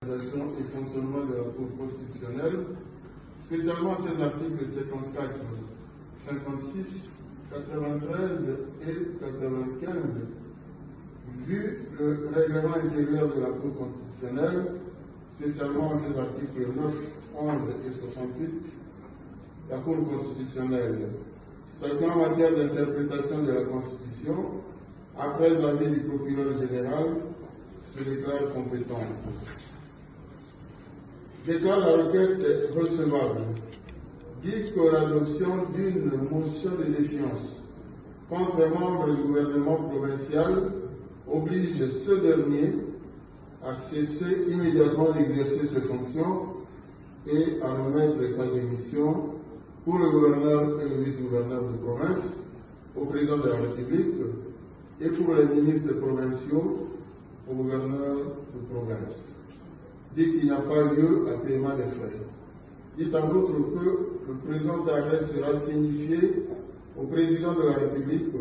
Et fonctionnement de la Cour constitutionnelle, spécialement ces articles 54, 56, 93 et 95, vu le règlement intérieur de la Cour constitutionnelle, spécialement ces articles 9, 11 et 68, la Cour constitutionnelle, statuant en matière d'interprétation de la Constitution, après avis du procureur général, se déclare compétent. Déclare la requête recevable. Dit que l'adoption d'une motion de défiance contre un membre du gouvernement provincial oblige ce dernier à cesser immédiatement d'exercer ses fonctions et à remettre sa démission pour le gouverneur et le vice-gouverneur de province au président de la République et pour les ministres provinciaux au gouverneur de province. Dit qu'il n'y a pas lieu à paiement des frais. Dit en outre que le présent arrêt sera signifié au président de la République